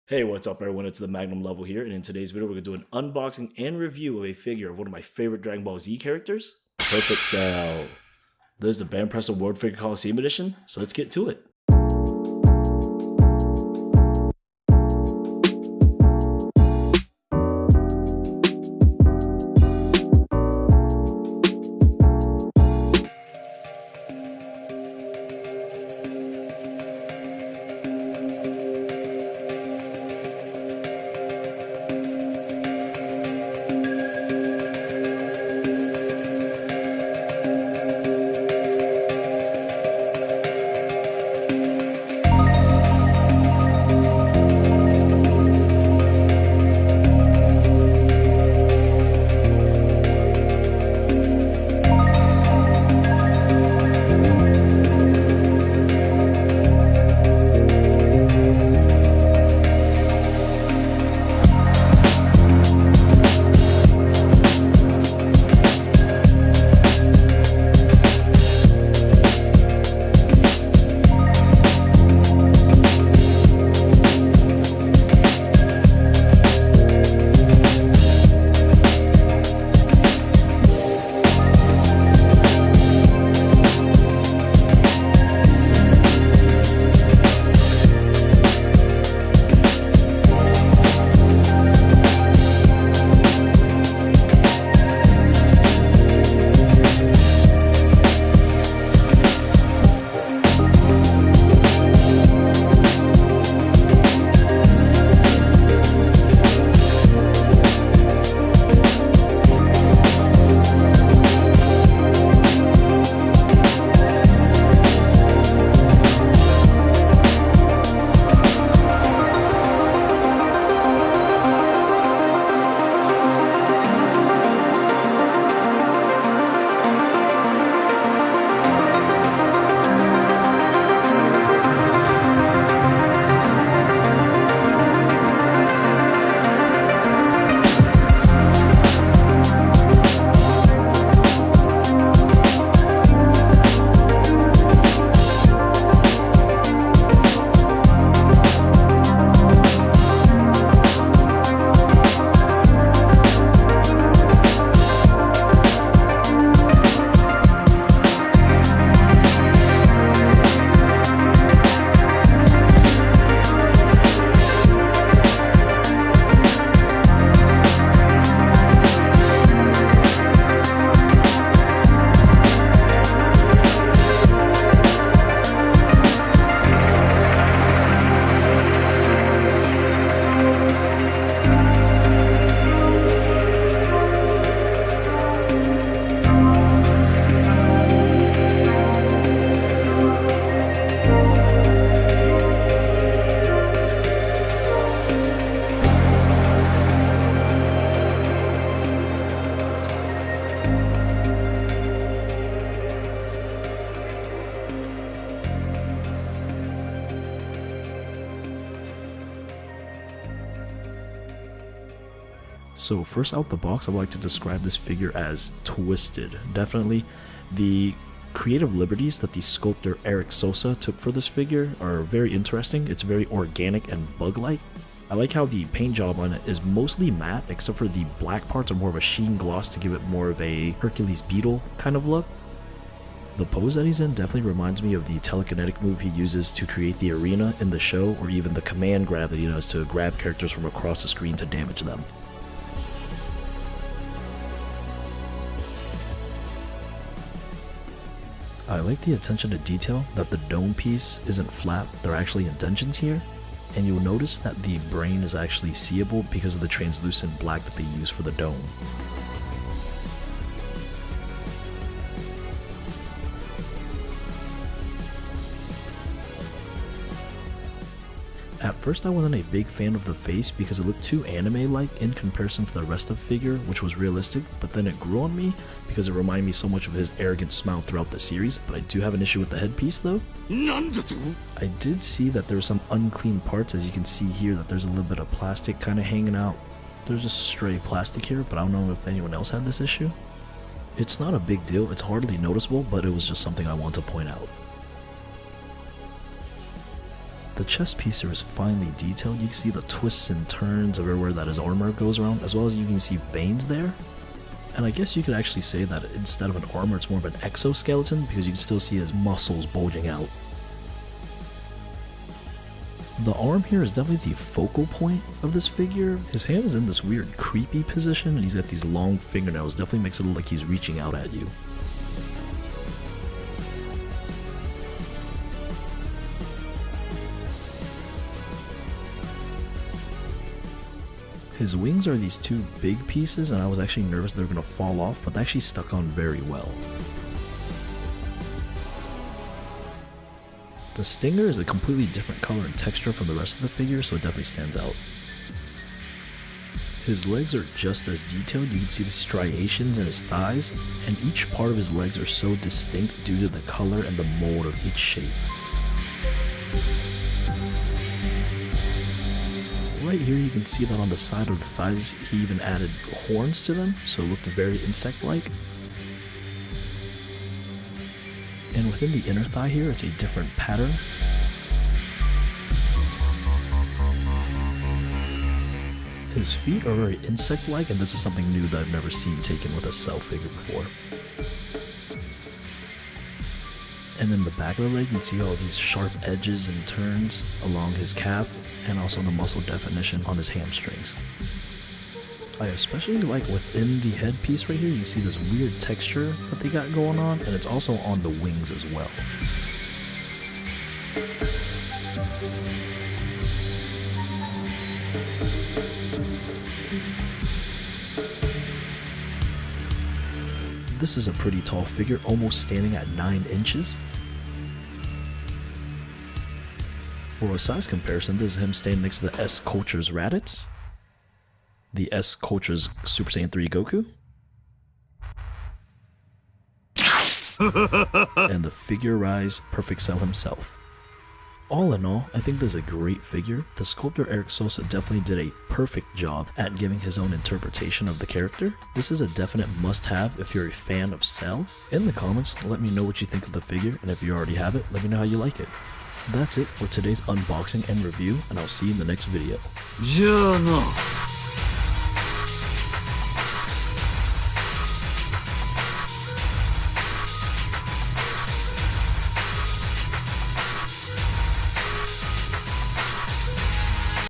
Hey, what's up everyone? It's the Magnum Level here, and in today's video we're going to do an unboxing and review of a figure of one of my favorite Dragon Ball Z characters, Perfect Cell. There's the Banpresto World Figure Colosseum Edition, so let's get to it. So first out the box, I would like to describe this figure as twisted. Definitely the creative liberties that the sculptor Eric Sosa took for this figure are very interesting. It's very organic and bug-like. I like how the paint job on it is mostly matte, except for the black parts are more of a sheen gloss to give it more of a Hercules beetle kind of look. The pose that he's in definitely reminds me of the telekinetic move he uses to create the arena in the show, or even the command grab that he does to grab characters from across the screen to damage them. I like the attention to detail that the dome piece isn't flat, there are actually indentions here, and you'll notice that the brain is actually seeable because of the translucent black that they use for the dome. At first I wasn't a big fan of the face because it looked too anime-like in comparison to the rest of the figure, which was realistic, but then it grew on me because it reminded me so much of his arrogant smile throughout the series, but I do have an issue with the headpiece though. I did see that there were some unclean parts, as you can see here that there's a little bit of plastic kind of hanging out. There's just stray plastic here, but I don't know if anyone else had this issue. It's not a big deal, it's hardly noticeable, but it was just something I want to point out. The chest piece here is finely detailed. You can see the twists and turns everywhere that his armor goes around, as well as you can see veins there. And I guess you could actually say that instead of an armor, it's more of an exoskeleton, because you can still see his muscles bulging out. The arm here is definitely the focal point of this figure. His hand is in this weird creepy position, and he's got these long fingernails. Definitely makes it look like he's reaching out at you. His wings are these two big pieces, and I was actually nervous they were going to fall off, but they actually stuck on very well. The stinger is a completely different color and texture from the rest of the figure, so it definitely stands out. His legs are just as detailed. You can see the striations in his thighs, and each part of his legs are so distinct due to the color and the mold of each shape. Right here you can see that on the side of the thighs he even added horns to them, so it looked very insect-like. And within the inner thigh here, it's a different pattern. His feet are very insect-like, and this is something new that I've never seen taken with a cell figure before. And in the back of the leg, you can see all these sharp edges and turns along his calf, and also the muscle definition on his hamstrings. I especially like within the headpiece right here, you can see this weird texture that they got going on, and it's also on the wings as well. This is a pretty tall figure, almost standing at 9 inches. For a size comparison, this is him standing next to the S Culture's Raditz, the S Culture's Super Saiyan 3 Goku, and the Figure Rise Perfect Cell himself. All in all, I think this is a great figure. The sculptor Eric Sosa definitely did a perfect job at giving his own interpretation of the character. This is a definite must-have if you're a fan of Cell. In the comments, let me know what you think of the figure, and if you already have it, let me know how you like it. That's it for today's unboxing and review, and I'll see you in the next video.